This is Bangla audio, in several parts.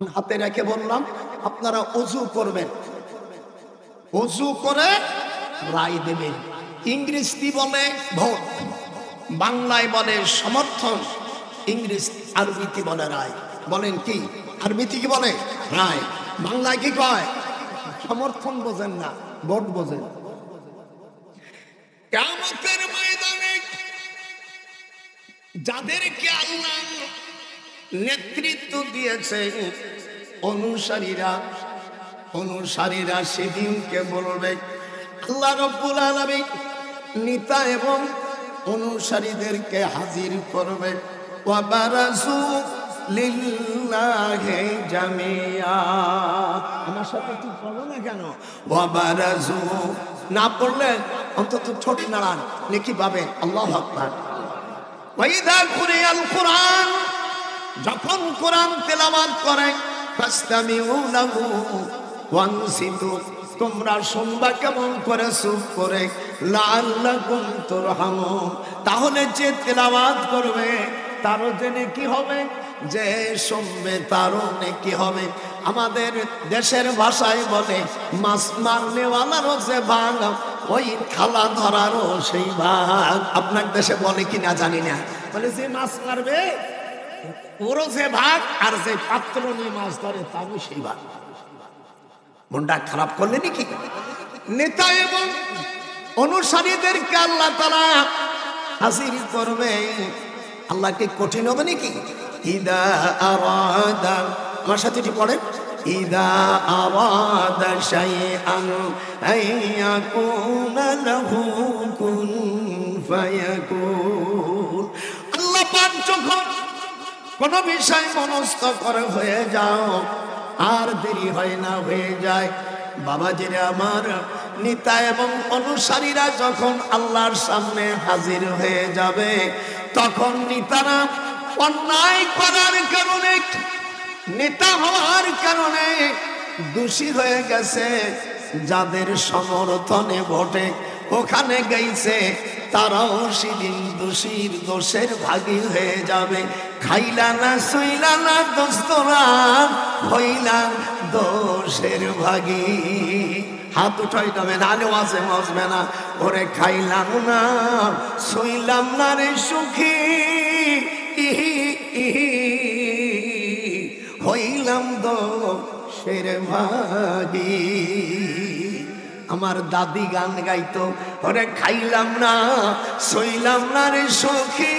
হাতে রেখে বললাম আপনারা ওযু করবেন, ওযু করে রায় দেবেন। ইংরেজি বলে ভোট, বাংলায় বলে সমর্থন, ইংরেজি আরবিতে বলে রায়। বলেন কি? আরবিতে কি বলে? রায়। বাংলায় কি কয়? সমর্থন বোঝেন না, ভোট বোঝেন। কিয়ামতের ময়দানে যাদেরকে আল্লাহ নেতৃত্ব দিয়েছে, অনুসারীরা সেদিনকে বলবে, আল্লাহ রাব্বুল আলামিন নেতা এবং অনুসারীদেরকে হাজির করবে। ওয়া বারাজু লিল্লাহি জামিয়া। আমার সাথে কি পড়ো না কেন? ওয়া বারাজু না পড়লে অন্তত ঠোঁট নাড়ান, নেকি পাবেন। আল্লাহু আকবার। ওয়া ইযা কুরিয়াল কুরআন, যখন কোরআন তেলাওয়াত করে, ফাসতামিউ লাহু ওয়ানসিতু, তোমরা শুনবা কেমন করে, চুপ করে। লাআল্লাকুম তুরহামুন, তাহলে যে তেলাওয়াত করবে তারও যে নেকি হবে, যে শুনবে তারও নেকি হবে। আমাদের দেশের ভাষায় বলে মাছ মারনেওয়ালারও যে ভাগ, ওই থালা ধরারও সেই ভাগ। আপনার দেশে বলে কিনা জানি না, বলে যে মাছ মারবে ওরও যে ভাগ, আর যে পাত্র নিয়ে মাছ ধরে তারও সেই ভাগ। মনটা খারাপ করলে নাকি? নেতা এবং অনুসারীদেরকে আল্লাহ তাআলা হাজির করবে। আল্লাহ কি কঠিন হবে নাকি? ইদা আরাদা, আমার সাথে এটি পড়েন, ইদা আরাদা শাইআন আইয়াকুনা লাহু কুন ফায়াকুন। আল্লাহ পাক যখন কোন বিষয় মনস্থ করে হয়ে যাও, আর দেরি হয় না, হয়ে যায়। বাবাজিরা আমার, নেতা এবং অনুসারীরা যখন আল্লাহর সামনে হাজির হয়ে যাবে, তখন নেতারা অন্যায় করার কারণে, নেতা হওয়ার কারণে দোষী হয়ে গেছে, যাদের সমর্থনে ভোটে ওখানে গেছে, তারাও সেদিন দোষীর দোষের ভাগী হয়ে যাবে। খাইলা না সইলা না দোস্তরা, হইলা দোষের ভাগী। হাত উঠাই যাবে, নালে ওয়াজে মজবে না। ওরে খাইলাম না সইলাম না রে সুখী, হইলাম দোষের ভাগী। আমার দাদি গান গাইতো, ওরে খাইলাম না সইলাম না রে সখী,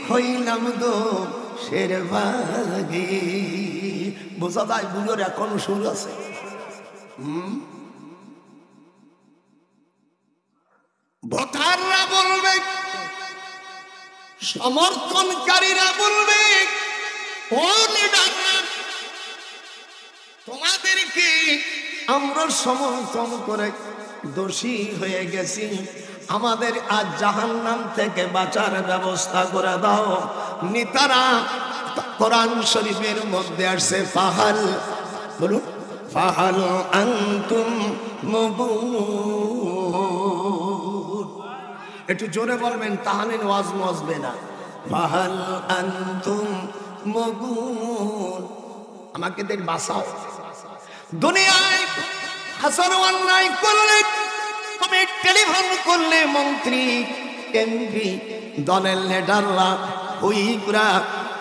হইলাম দোষের ভাগী। বোঝা যায় বুড়োর এখন সুর আছে। ভোটাররা বলবে, সমর্থনকারীরা বলবে, ও লিডাররা, তোমাদেরকে আমরা সমর্থন করে দোষী হয়ে গেছি, আমাদের আজ জাহান্নাম থেকে বাঁচার ব্যবস্থা করে দাও। নেতারা কোরআন শরীফের মধ্যে আসছে, ফাহাল, বলুন, ফাহাল আনতুম মুবুন। একটু জোরে বলবেন, তাহলে ওয়াজ মজবে না। ফাহাল আনতুম মুবুন। আমাকে দেখ বাঁচাও। দুনিয়ায় হাসান অন্যায় করলে, তুমি টেলিফোন করলে মন্ত্রী এমপি দলের লিডাররা হুইকরা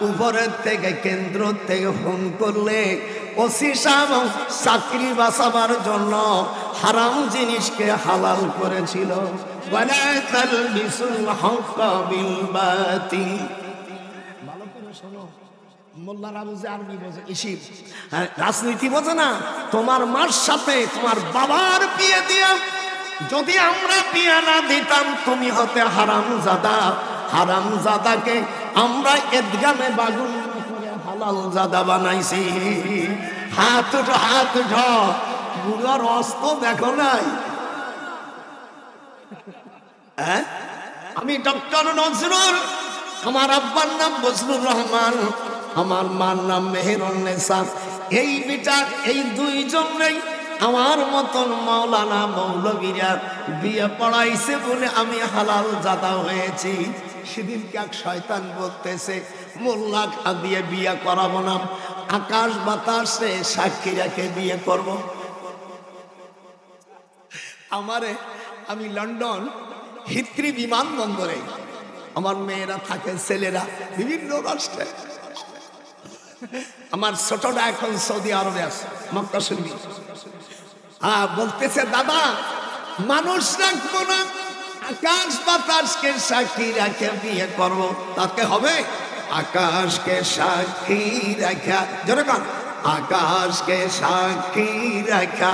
উপরের থেকে কেন্দ্র থেকে ফোন করলে, ওসি সাহেব চাকরি বাঁচাবার জন্য হারাম জিনিসকে হালাল করেছিল। ওয়ালা তালবিসুল হক্কা বিল বাতিল। ভালো করে শোনো, মোল্লারা বুঝে, আরবি বোঝে, ইসিব রাজনীতি বোঝে না। তোমার মার সাথে তোমার বাবার বিয়ে দিয়া যদি আমরা বিয়ে না দিতাম, তুমি হতে হারামজাদা। হারামজাদাকে আমরা ঈদগাহে বাগুন করে হালাল জাদা বানাইছি। হাত উঠো, হাত উঠো। বুড়োর অস্ত দেখো নাই? আমি ডক্টর নজরুল, আমার আব্বার নাম বজলুর রহমান, আমার মার নাম মেহেরুন্নেসা। এই বিচার এই দুইজনেই আমার মতন মাওলানা মৌলবীরা বিয়ে পড়াইছে বলে আমি হালাল জাদা হয়েছি। সেদিনকে এক শয়তান বলতেছে, মোল্লা দিয়ে বিয়ে করাবো না, আকাশ বাতাসে সাক্ষী রেখে বিয়ে করব। আমি লন্ডন হিথ্রি বিমানবন্দরে, আমার মেয়েরা থাকে, ছেলেরা বিভিন্ন রাষ্ট্রে। আমার ছোটটা এখন সৌদি আরবে আছে, মক্কা শরীফ। বলতেছে, দাদা মানুষ রাখবো না, আকাশ বাতাসকে সাক্ষী রেখে বিয়ে করবো। তাকে হবে আকাশকে সাক্ষী রাখা, যেরকম আকাশকে সাক্ষী রাখা,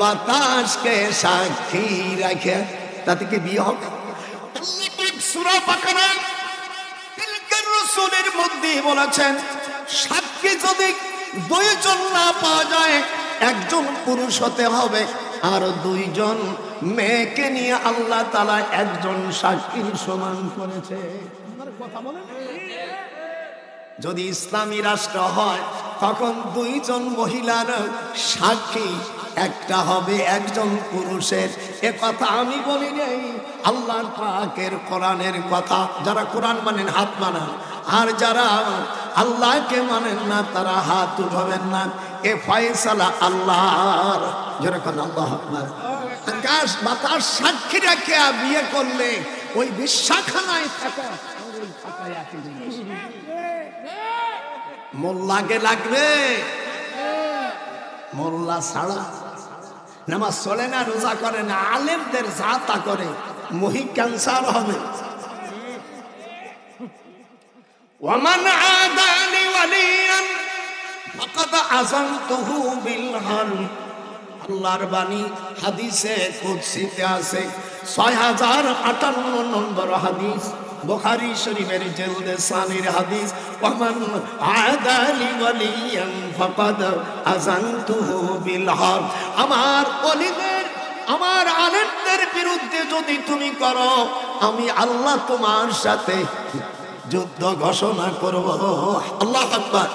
বাতাসকে সাক্ষী রাখা, তাতে কি বিয়ে হবে? সূরা বাকারা তিলকার রাসূলের মধ্যে বলেছেন, সাক্ষী যদি দুইজন না পাওয়া যায়, একজন পুরুষ হতে হবে, আর দুইজন মেয়েকে নিয়ে আল্লাহ তাআলা একজন সাক্ষীর সমান করেছে। কথা বলেন, যদি ইসলামী রাষ্ট্র হয় তখন দুইজন মহিলার সাক্ষী একটা হবে একজন পুরুষের। এ কথা আমি বলি নাই, আল্লাহর পাকের কোরআনের কথা। যারা কোরআন মানেন হাত বানান, আর যারা আল্লাহকে মানেন না তারা হাত উঠাবেন না। এ ফয়সালা আল্লাহর। যেরকম আল্লাহু আকবার। আকাশ বাতাস সাক্ষী রেখে বিয়ে করলে ওই বিশ্বাখানায় থাকা মোল্লাকে লাগবে, মোল্লা ছাড়া নামাজ চলে না, রোজা করে না, আলেমদের যা তা করে, মহি ক্যান্সার হবে। ওয়ামান আদানি ওয়ালিয়ান ফাকাদ আযানতুহু বিল হারব। আল্লাহর বাণী হাদিসে কুদসিতে আছে, 6058 নম্বর হাদিস, বুখারী শরীফের জিলদে সানির হাদিস। ওয়ামান আদালি ওয়ালিয়ান ফাকাদ আযানতুহু বিল হারব। আমার ওলিদের, আমার আলেমদের বিরুদ্ধে যদি তুমি করো, আমি আল্লাহ তোমার সাথে যুদ্ধ ঘোষণা করব। আল্লাহু আকবার।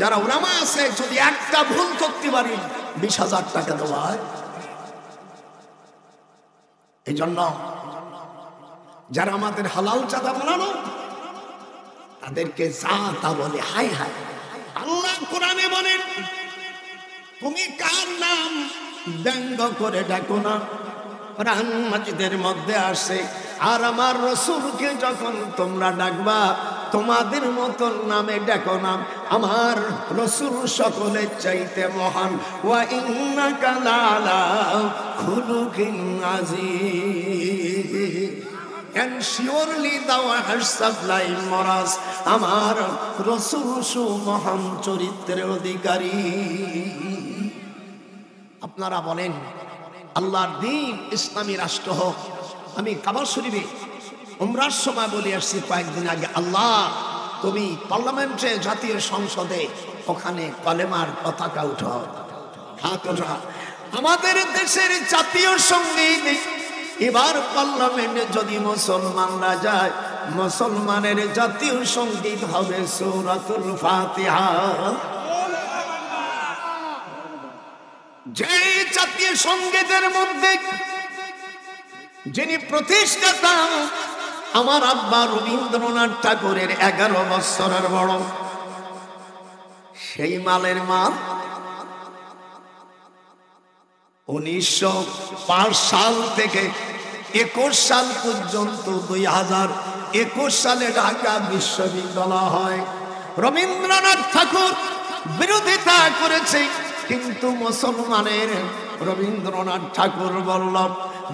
যারা উলামা আছে, যদি একটা ভুল করতে পারি 20,000 টাকা দেওয়া হয়। এই জন্য যারা আমাদের হালাল চাঁদা বানানো, তাদেরকে যা তা বলে, হায় হায়। আল্লাহ কোরআনে বলেন, তুমি কার নাম ব্যঙ্গ করে ডাকো না। কোরআন মাজিদের মধ্যে আসে, আর আমার রাসূলকে যখন তোমরা ডাকবা, তোমাদের মতন নামে ডাকো না। আমার রাসূল সকলের চাইতে মহান। ওয়া ইন্নাকা লাআলা খুলুকিন আযীম। And surely thou hast supplied moras. আমার রাসূল সুমহান চরিত্রের অধিকারী। আপনারা বলেন, আল্লাহর দ্বীন ইসলামী রাষ্ট্র হোক। আমি কাবা শরীফে উমরার সময় বলে আসছি কয়েকদিন আগে, আল্লাহ তুমি পার্লামেন্টে, জাতীয় সংসদে ওখানে কলেমার পতাকা উঠাও, হাত ওঠা। আমাদের দেশের জাতীয় সঙ্গীত এবার পার্লামেন্টে যদি মুসলমানরা যায়, মুসলমানের জাতীয় সঙ্গীত হবে সূরাতুল ফাতিহা। যে জাতীয় সঙ্গীতের মধ্যে যিনি প্রতিষ্ঠাতা, আমার আব্বা রবীন্দ্রনাথ ঠাকুরের 11 বছরের বড়, সেই মালের মাল 1905 সাল থেকে 21 সাল পর্যন্ত 2021 সালে ঢাকা বিশ্ববিদ্যালয় হয়। রবীন্দ্রনাথ ঠাকুর বিরোধিতা করেছে, কিন্তু মুসলমানের রবীন্দ্রনাথ ঠাকুর বলল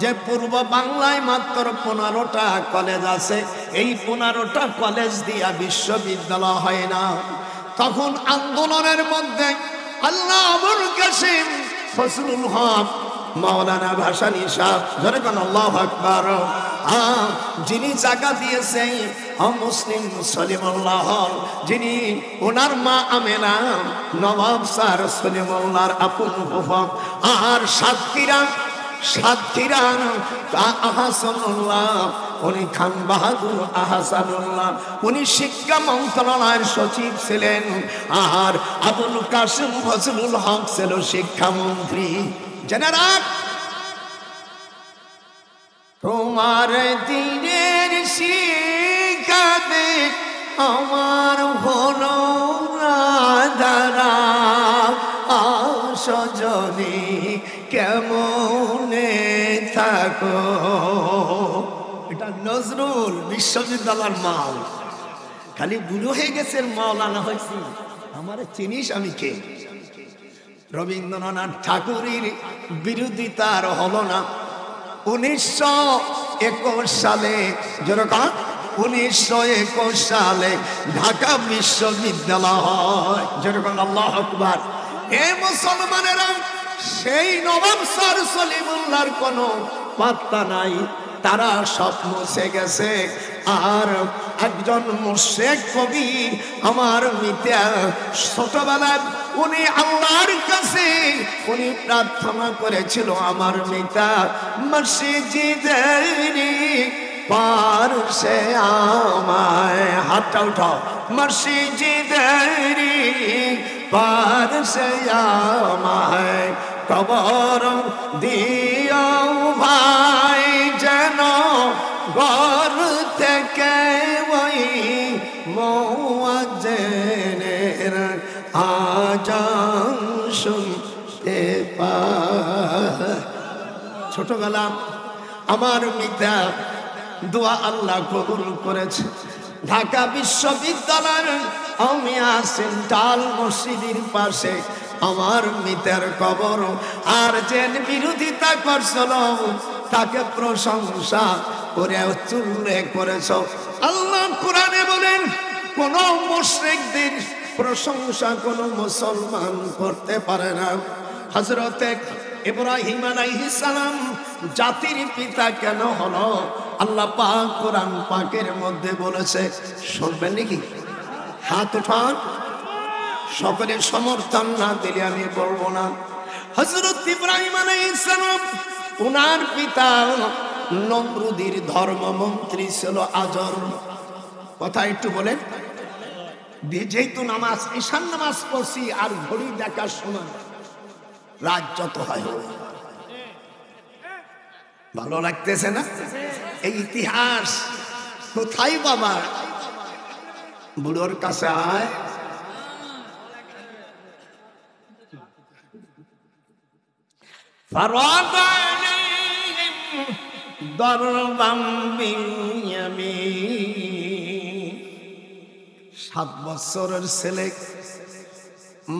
যে পূর্ব বাংলায় মাত্র 15টা কলেজ আছে, এই 15টা কলেজ দিয়া বিশ্ববিদ্যালয় হয় না। তখন আন্দোলনের মধ্যে আল্লাহ আবুল কাসিম ফজলুল হক, মাওলানা ভাসানী সাহেব, যেরকম আল্লাহু আকবার, যিনি জায়গা দিয়েছেন মুসলিম সলিমুল্লাহ, যিনি ওনার মা আমেনা নবাব স্যার সলিমুল্লাহর আপন ফুফা, আর সাতক্ষীরা আহসানুল্লাহ, উনি খান বাহাদুর আহসানুল্লাহ, উনি শিক্ষা মন্ত্রণালয়ের সচিব ছিলেন, আর আবুল কাসিম ফজলুল হক ছিল শিক্ষামন্ত্রী। জেনারা, তোমার দিনের শিক্ষাতে আমার হলো না সজনী কেমনে থাকো। এটা নজরুল বিশ্ববিদ্যালয়ের মাল। খালি বুড়ো হয়ে গেছে মাওলানা হয়েছি, আমার চিনিস আমি কে? রবীন্দ্রনাথ ঠাকুরের বিরোধিতার হলো না। 1921 সালে, যেরকম 1921 সালে ঢাকা বিশ্ববিদ্যালয়, যেরকম আল্লাহু আকবার। এ মুসলমানেরা, সেই নবাব স্যার সলিমুল্লাহর কোনো পাত্তা নাই, তারা সব মুছে গেছে। আর একজন মুশরিক কবি আমার মিতা ছোটবেলায় উনি আল্লাহর কাছে উনি প্রার্থনা করেছিল, আমার মিতা মসজিদেরি পারসে আমায়, হাতটা উঠাও, মসজিদেরি পারসে আমায় কবর দিও ভাই, যেন ঘর থেকে ওই মুয়াজ্জিনের আজান শুনতে পায়। ছোটবেলা আমার মিতা দোয়া আল্লাহ কবুল করেছে। ঢাকা বিশ্ববিদ্যালয়ের আমিয়া সেন্ট্রাল মসজিদের পাশে আমার মিতার কবর। আর যে বিরোধিতা করছিল তাকে প্রশংসা করে উল্লেখ করেছ। আল্লাহ কোরআনে বলেন, কোন মুশরিকদের প্রশংসা কোন মুসলমান করতে পারে না। হযরতে ইব্রাহিম আলাইহিস সালাম জাতির পিতা কেন হলো? আল্লাহ পাক কোরআন পাকের মধ্যে বলেছে, শুনবেন নাকি? হাত উঠান, সকলের সমর্থন না দিলে আমি বলবো না। হযরত ইব্রাহিম আলাইহিস সালাম, ওনার পিতা নমরুদের ধর্মমন্ত্রী ছিল আজর। কথা একটু বলেন। যেহেতু নামাজ, ঈশান নামাজ পড়ছি আর ঘড়ি দেখার সময় রাত যত হয়, ভালো লাগতেছে না? এই ইতিহাস কোথায় বাবা? বুড়োর কাছে আয়, দরবাম বিয়ামিন। 7 বছরের ছেলে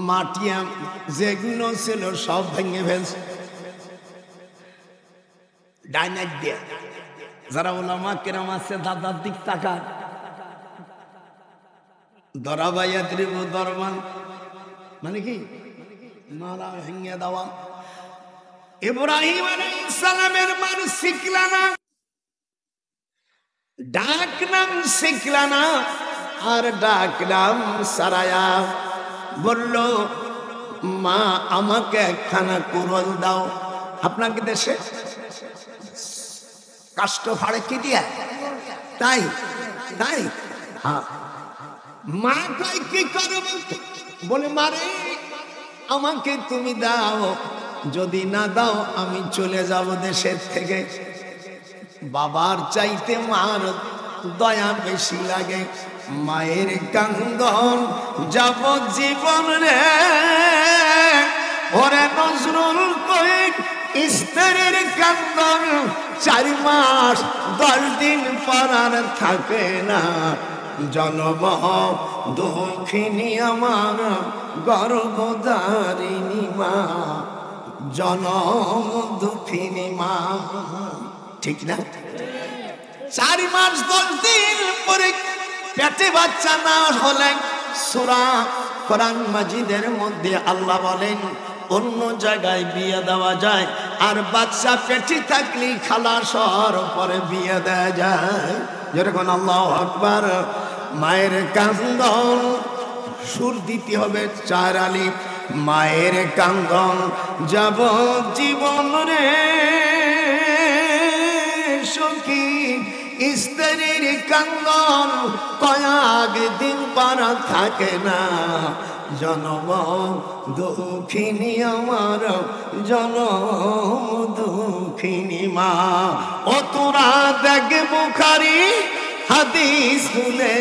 মাটিয়া যেগুলো ছিল সব ভেঙে ফেলছে ডাইনাইট দিয়ে। যারা ওলামা কেরাম আছে দাদার দিক তাকান, দরাবাইয়া ত্রিভু দরমান মানে কি মালা ভেঙে দেওয়া। ইব্রাহিম আলাইহিস সালামের মান শিখলা না, ডাক নাম শিখলা না, আর ডাক নাম সারায়া। বলল, মা আমাকে একখানা কুরল দাও। আপনাকে দেশে কাষ্ট ফাড়ে কি দিয়া? তাই তাই হ্যাঁ। মা কই কি করব? বলে, মারে আমাকে তুমি দাও, যদি না দাও আমি চলে যাব দেশের থেকে। বাবার চাইতে মার দয়া বেশি লাগে। মায়ের কান্দন যাব জীবন রে, ওরে নজরুল কই স্ত্রীর কান্দন 4 মাস 10 দিন পরার থাকে না। জনম দুঃখিনী আমার গর্ভধারিণী মা, জনম দুঃখিনী মা, ঠিক না? 4 মাস 10 দিন পরে পেটে বাচ্চা না হলে সূরা কোরআন মাজিদের মধ্যে আল্লাহ বলেন, অন্য জায়গায় বিয়ে দেওয়া যায়, আর বাচ্চা পেটে থাকলে খালাস হওয়ার পরে বিয়ে দেওয়া যায়। যেরকম আল্লাহু আকবার। মায়ের কান্দন সুর দিতে হবে 4 আলিফ। মায়ের কান্দন যাব জীবন রে সখী, স্ত্রীর কান্দন কয়েক দিন পারা থাকে না। জনম দুঃখিনী আমার, জনম দুঃখিনী মা। ও তোরা দেখ বুখারী হাদিস খুলে,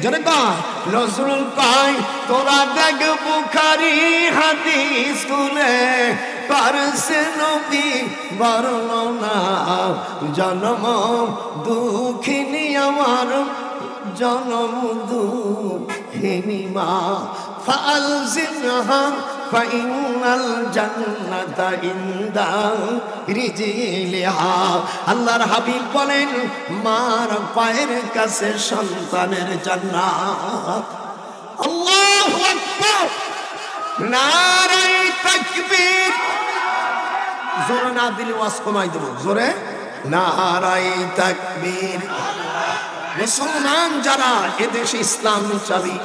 জনে কয় নজরুল কয়, তোরা দেখ বুখারী হাদিস হাদিস তুলে পারছে নবী বর্ণনা জন্ম দুঃখিনী আমার জনম দুঃখিনী মা ফালজিনহা ফাইনাল জান্নাতা ইনদা রিজিলিহা। আল্লাহর হাবিব বলেন মার পায়ের কাছে সন্তানের জান্নাত। আল্লাহু আকবার, নারে তাকবীর। জোরে না দিলে ওয়াজ কমাই দেব, জোরে নারে তাকবীর। মুসলমান যারা এদেশে ইসলাম চাবি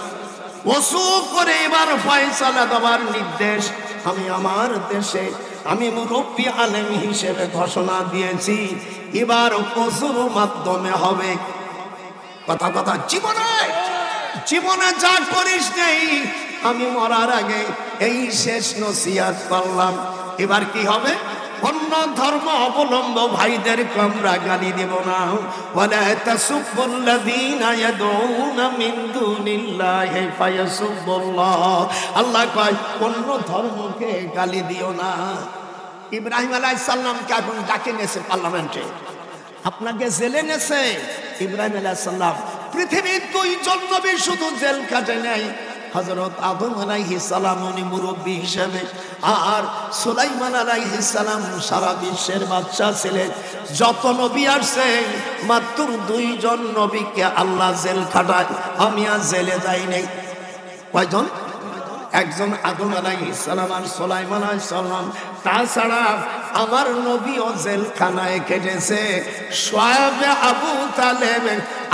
ওযু করে এবার ফয়সালা দেওয়ার নির্দেশ আমি আমার দেশে আমি মুরব্বী আলেম হিসেবে ঘোষণা দিয়েছি, এবার ওযুর মাধ্যমে হবে। কথা কথা জীবনে যা করিস নেই আমি মরার আগে এই শেষ নসিহত করলাম। এবার কি হবে? অন্য ধর্ম অবলম্ব ভাইদেরকে আমরা গালি দেব না। ওয়ালা তাসুবুল্লাযীনা ইয়াদউনা মিন দুনিল্লাহি ফায়াসুবুল্লাহ। আল্লাহ কয় অন্য ধর্মকে গালি দিও না। ইব্রাহিম আলাইহিস সালামকে এখন ডাকে নেছে পার্লামেন্টে, আপনাকে জেলে নেছে। ইব্রাহিম আলাইহিস সালাম পৃথিবীর দুইজন নবী শুধু জেল কাটে নাই, হযরত আদম আলাইহিস সালাম উনি মুরব্বী হিসেবে, আর সুলাইমান আলাইহিস সালাম সারা বিশ্বের বাদশা ছিলেন। যত নবী আসছে মাত্র দুইজন নবীকে আল্লাহ জেল খাটায়, আমি আর জেলে যাই নাই। কয়জন? একজন আদম আলাইহিস সালাম আর সুলাইমান আলাইহিস সালাম। তাছাড়া আমার নবীও জেলখানায় কেটেছে। শোয়েব আবু তালেব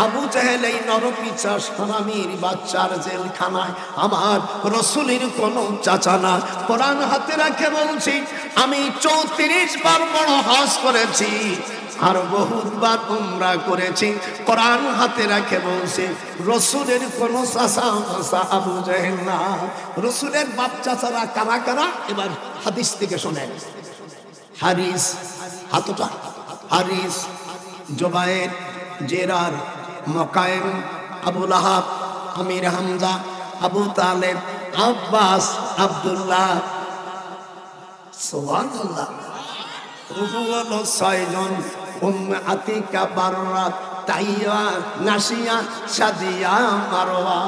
আবু জাহেল এই নরপিশাচ হারামির বাচ্চার জেলখানায়। আমার রাসূলের কোনো চাচা না। কোরআন হাতে রাখে বলছি আমি 34 বার বড় হজ করেছি আর বহুবার উমরা করেছি। কোরআন হাতে রাখে বলছে রাসূলের কোন চাচা আবু জাহেল না। রাসূলের বাপ চাচারা কারা কারা? এবার হাদিস থেকে শোনেন। হারিস, হাতটা হারিস, জুবায়ের, জেরার, মুকাইম, আবু লাহাব, আমির হামজা, আবু তালেব, আব্বাস, আব্দুল্লাহ। সুবহানাল্লাহ। হলো 6 জন। আতিকা, বাররা, তাইয়া, নাসিয়া, সাদিয়া, মারওয়া।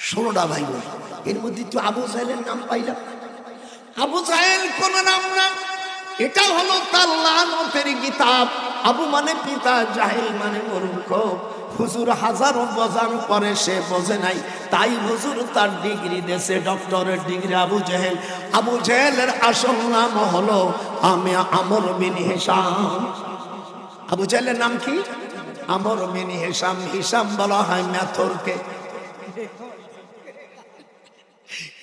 16টা ভাই বোন। এর মধ্যে তো আবু জাহেলের নাম পাইলাম। আবু জাহেল কোন নাম না, এটা হলো তার লানতের কিতাব। আবু মানে পিতা, জাহেল মানে মূর্খ। হুজুর হাজারো বোঝার পরে সে বোঝে নাই, তাই হুজুর তার ডিগ্রি দেশে, ডক্টরের ডিগ্রি। আবু জাহেলের আসল নাম হলো আমর বিন হিশাম। আবু জাহেলের নাম কি? আমর বিন হিশাম। হিশাম বলা হয় মেথরকে।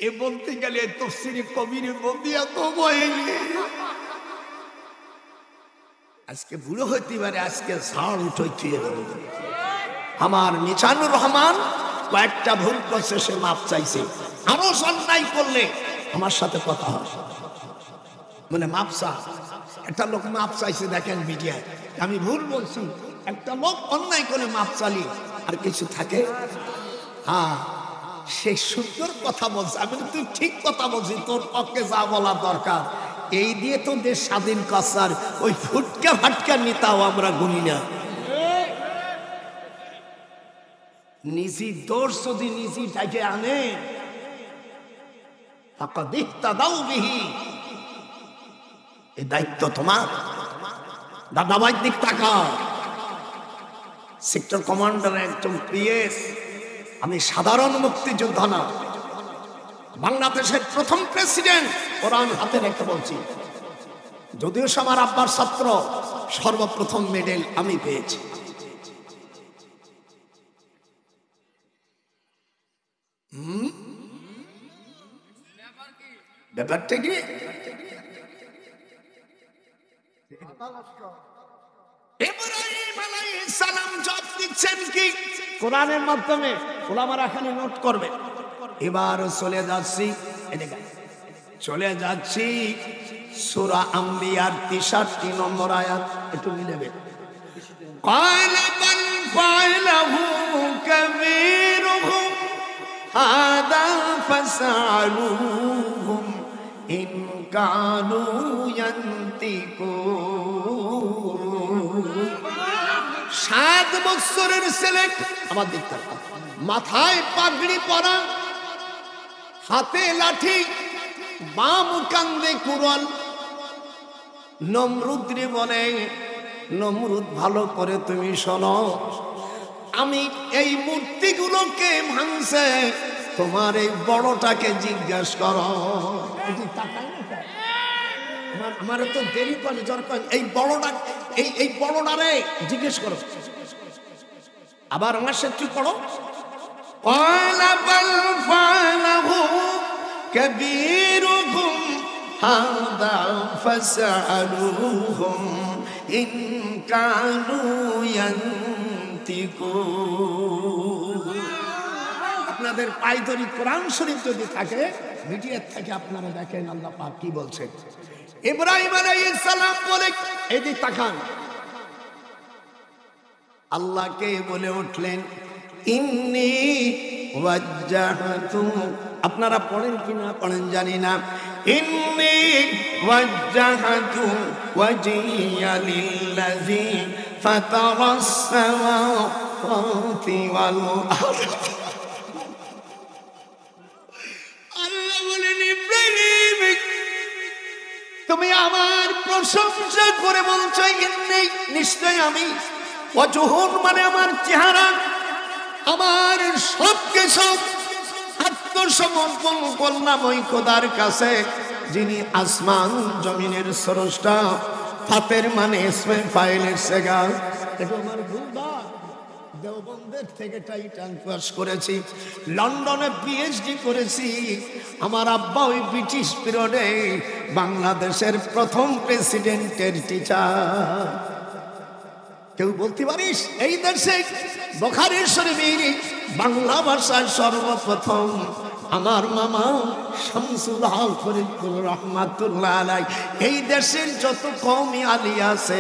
এ বলতে গেলে তাফসীরে কবির বলতে এত বয়ে আজকে বুড়ো হইতে পারে, আজকে ঝাড় উঠতে আমার মিজানুর রহমান কয়েকটা ভুল করছে, সে মাপ চাইছে। আরো অন্যায় করলে আমার সাথে কথা হয়, মানে মাপ চা। একটা লোক মাপ চাইছে, দেখেন মিডিয়ায়, আমি ভুল বলছি। একটা লোক অন্যায় করে মাপ চালি আর কিছু থাকে? হ্যাঁ, সে সুন্দর কথা বলছে। আমি তুই ঠিক কথা বলছি, তোর পক্ষে যা বলা দরকার এই দিয়ে তো দেশ স্বাধীন কাছার ওই ফুটকা ফাটকা নেতাও আমরা গুনি না। নিজে দোষ যদি নিজে টাইকে আনে এই দায়িত্ব তোমার। দাদাবাইর দিক টাকা সেক্টর কমান্ডার একজন পিএস। আমি সাধারণ মুক্তিযোদ্ধা না, বাংলাদেশের প্রথম প্রেসিডেন্ট। কোরআন হাতে রেখে বলছি, যদিও আমার আব্বার ছাত্র, সর্বপ্রথম মেডেল আমি পেয়েছি। ব্যাপারটা কি? ইব্রাহিম আলাইহিস সালাম জব দিচ্ছেন কি কোরআনের মাধ্যমে। ওলামারা এখানে নোট করবে। এবার চলে যাচ্ছি সূরা আম্বিয়ার 63 নম্বর আয়াত, একটু মিলাবে। ক্বালা বাল ফাআলাহু কাবীরুহুম হাদা فاسألوهم إن كانوا ينطقون 7 বছরের ছেলে আমার দেখতে মাথায় পাগড়ি পরা, হাতে লাঠি, বাম কান্দে কুড়াল। নমরুদ রে বলে, নমরুদ ভালো করে তুমি শোনো, আমি এই মূর্তিগুলোকে ভাঙছে, তোমার এই বড়টাকে জিজ্ঞেস করো। আমার তো দেরি করে দরকার, এই বড়টা এই বড়টারে জিজ্ঞেস করো। আবার আমার সাথে পড়ো, كبيرهم هذا فاسألوهم إن كانوا ينطقون। আপনাদের পায়দরি কোরআন শরীফ যদি থাকে, মিডিয়ার থেকে আপনারা দেখেন আল্লাহ পাক কি বলছেন। ইব্রাহিম আলাইহিস সালাম বলে, এদিকে তাকান, আল্লাহকে বলে উঠলেন ইন্নী ওয়াজ্জাহতু, আপনারা পড়েন কি না পড়েন জানি না, ইন্নী ওয়াজ্জাহতু ওয়াজহিয়া লিল্লাযী ফাতারাস সামাওয়াতি ওয়াল আরদ। আল্লাহ বলেন ইব্রাহিম, তুমি আমার প্রশংসা করে বলছো ইন্নী, নিশ্চয় আমি, ওয়াজহুন মানে আমার চেহারা, আমার সবকিছু আত্মসমর্পণ করলাম ওই খোদার কাছে যিনি আসমান জমিনের স্রষ্টা। ফাতের মানে ইসমে ফাইলের সেগা। আমার ভুলবার দেওবন্দের থেকে টাইটান পাস করেছি, লন্ডনে পিএইচডি করেছি। আমার আব্বা ওই ব্রিটিশ পিরিয়ডে বাংলাদেশের প্রথম প্রেসিডেন্টের টিচার। কেউ বলতে পারিস এই দেশে বুখারী শরীফে বাংলা ভাষায় সর্বপ্রথম আমার মামা শামসুল হক ফরিদপুর রহমাতুল্লাহ আলাই, এই দেশের যত কওমি আলী আছে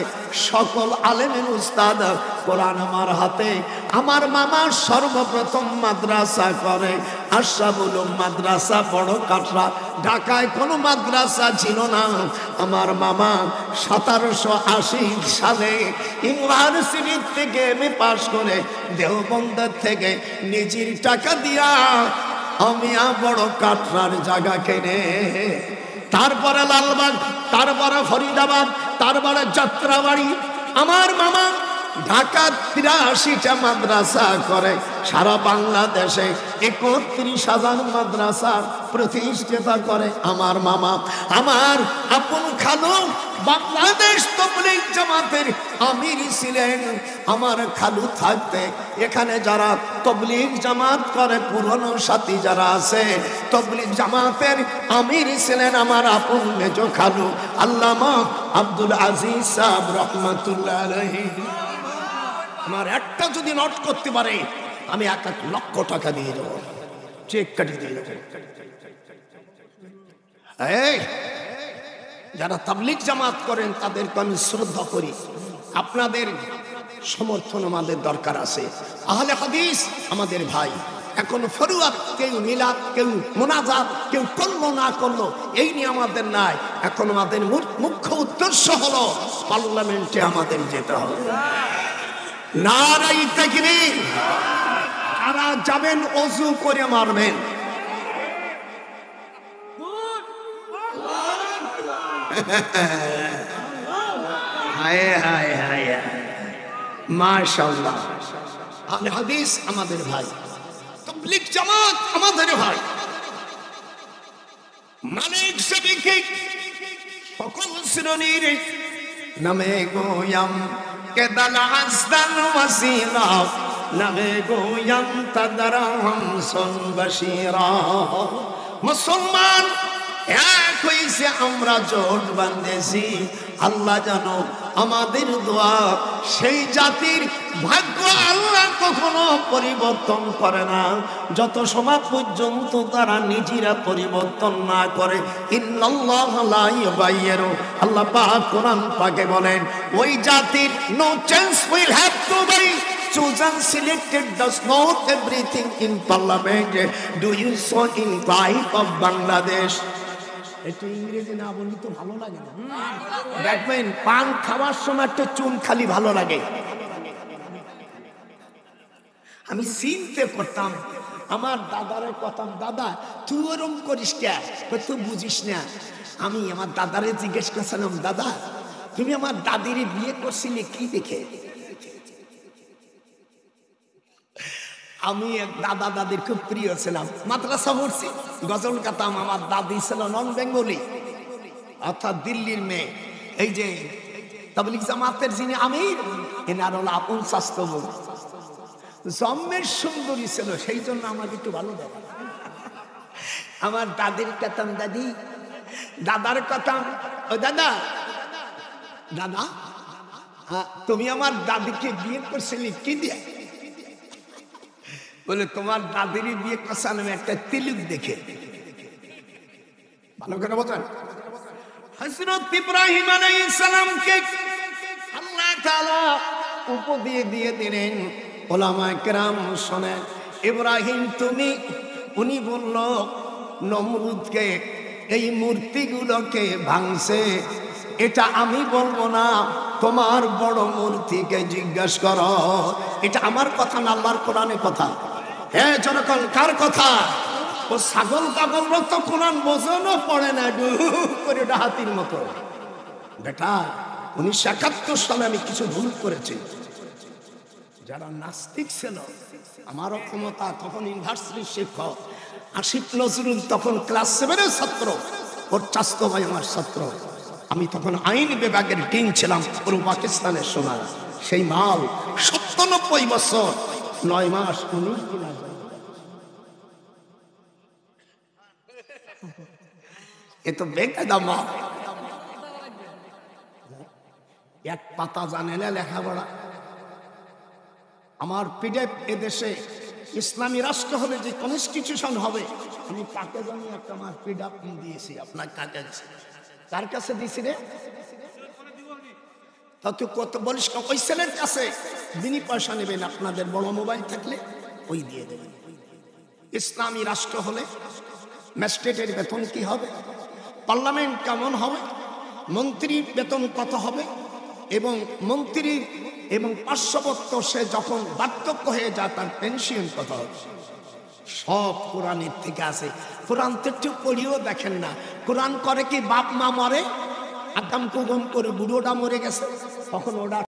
সকল আলেমের উস্তাদ কোরআন আমার হাতে। আমার মামা সর্বপ্রথম মাদ্রাসা করে, আশরাফুল মাদ্রাসা বড় কাটরা। ঢাকায় কোনো মাদ্রাসা ছিল না। আমার মামা 1780 সালে ইউনিভার্সিটি থেকে এমএ পাস করে দেওবন্দ থেকে নিজের টাকা দিয়া আমি বড় কাটরার জায়গা কেনে, তারপরে লালবাগ, তারপরে ফরিদাবাদ, তারপরে যাত্রাবাড়ি। আমার মামা ঢাকা 83টা মাদ্রাসা করে, সারা বাংলাদেশে 31,000 মাদ্রাসা প্রতিষ্ঠাতা করে আমার মামা। আমার আপন খালু বাংলাদেশ তাবলীগ জামাতের আমির ছিলেন। আমার খালু থাকতে এখানে যারা তাবলীগ জামাত করে পুরনো সাথী যারা আছে, তাবলীগ জামাতের আমির ছিলেন আমার আপন মেজো খালু আল্লামা আব্দুল আজিজ সাহেব রহমাতুল্লাহ আলাইহি। আমার একটা যদি নোট করতে পারে আমি 1 লক্ষ টাকা দিয়ে দেবো, চেক কাটিয়ে দিয়ে দেবো। এই যারা তাবলীগ জামাত করেন তাদেরকে আমি শ্রদ্ধা করি, আপনাদের সমর্থন আমাদের দরকার আছে। আহলে হাদিস আমাদের ভাই, এখন ফরুয়াত, কেউ মিলাদ, কেউ মুনাজাত, কেউ করলো না করলো এই নিয়ে আমাদের নাই। এখন আমাদের মুখ্য উদ্দেশ্য হলো পার্লামেন্টে আমাদের যেতে হবে। নারাই তাকবীর। যারা যাবেন অজু করে মারবেন। হায় হায় হায়, মাশাআল্লাহ। আহলে হাদিস আমাদের ভাই, তাবলীগ জামাত আমাদের ভাই। মালিক সবিকে সকল শ্রেণীর নামে গোয়াম কেদাল আসদান ওয়াসিলা, নামে গোয়াম তাদরাহম সন বশীরা। মুসলমান এক হইছে, আমরা জোট বাঁধেছি। আল্লাহ জানো আমাদের দোয়া, সেই জাতির ভাগ্য আল্লাহ কখনো পরিবর্তন করে না যত সময় পর্যন্ত তারা নিজেরা পরিবর্তন না করে। ইন্নাল্লাহা লা ইউগাইয়িরু, আল্লাহ পাক কোরআন পাকে বলেন ওই জাতির no change will have to be chosen, selected, does not everything in parliament. Do you so in pride of Bangladesh? একটু ইংরেজি না বললে তো ভালো লাগে না। দেখবেন পান খাওয়ার সময় একটা চুন খালি ভালো লাগে। আমি চিন্তা করতাম, আমার দাদারে কথাম, দাদা তুই ওরম করিস কে, তুই বুঝিস না। আমি আমার দাদারে জিজ্ঞেস করছিলাম, দাদা তুমি আমার দাদির বিয়ে করছিলে কি দেখে? আমি দাদা দাদির খুব প্রিয় ছিলাম, মাদ্রাসা পড়ছি, গজল গাতাম। আমার দাদি ছিল নন বেঙ্গলি, অর্থাৎ দিল্লির মেয়ে। এই যে তাবলীগ জামাতের যিনি আমির, এনার হলো আপন স্বাস্থ্য বোন, জন্মের সুন্দরী ছিল, সেই জন্য আমাকে একটু ভালো লাগে। আমার দাদির কথাম, দাদি দাদার কথাম, ও দাদা দাদা তুমি আমার দাদিকে বিয়ে করছিলে কি দিয়ে? বলে তোমার দাদির বিয়ে করছিলাম একটা তিলক দেখে। ভালো করে বলেন, হযরত ইব্রাহিম আলাইহিস সালামকে আল্লাহ তাআলা উপদেশ দিয়ে দিলেন। ওলামায়ে কেরাম শুনেন, ইব্রাহিম তুমি, উনি বলল নমরুদকে এই মূর্তিগুলোকে ভাঙছে, এটা আমি বলবো না, তোমার বড় মূর্তিকে জিজ্ঞেস করো। এটা আমার কথা না, আল্লাহর কোরআনের কথা। হ্যাঁ জনগণ, কার কথা? ও ছাগল পাগল তো কোরআন বোঝানো পড়ে না, করে ওটা হাতির মতো। বেটা 1971 সালে আমি কিছু ভুল করেছি। যারা নাস্তিক ছিল, আমারও ক্ষমতা, তখন ইউনিভার্সিটির শিক্ষক আসিফ নজরুল তখন ক্লাস 7-এর ছাত্র, ওর চাস্তো ভাই আমার ছাত্র। আমি তখন আইন বিভাগের ডিন ছিলাম, পুরো পাকিস্তানের সোনা। সেই মাল 97 বছর 9 মাস 19 দিন আগে। এ তো বেকায়দা মা, এক পাতা জানে না লেখাপড়া। আমার পিডিএফ এদেশে ইসলামী রাষ্ট্র হলে যে কনস্টিটিউশন হবে, আমি কাকে জানি একটা আমার পিডিএফ দিয়েছি। আপনার কাকে, কার কাছে দিয়েছি রে? তত কত বলিস, ওই ছেলের কাছে বিনি পয়সা নেবেন, আপনাদের বড় মোবাইল থাকলে ওই দিয়ে দেবেন। ইসলামী রাষ্ট্র হলে ম্যাজিস্ট্রেটের বেতন কি হবে, পার্লামেন্ট কেমন হবে, মন্ত্রীর বেতন কত হবে, এবং মন্ত্রী এবং পার্শ্ববর্ত সে যখন বার্ধক্য হয়ে যায় তার পেনশন কত হবে, সব কোরআনের থেকে আছে। কোরআন তো একটু পড়িও দেখেন না। কোরআন করে কি বাপ মা মরে, আকাম কুগম করে বুড়োটা মরে গেছে, তখন ওটা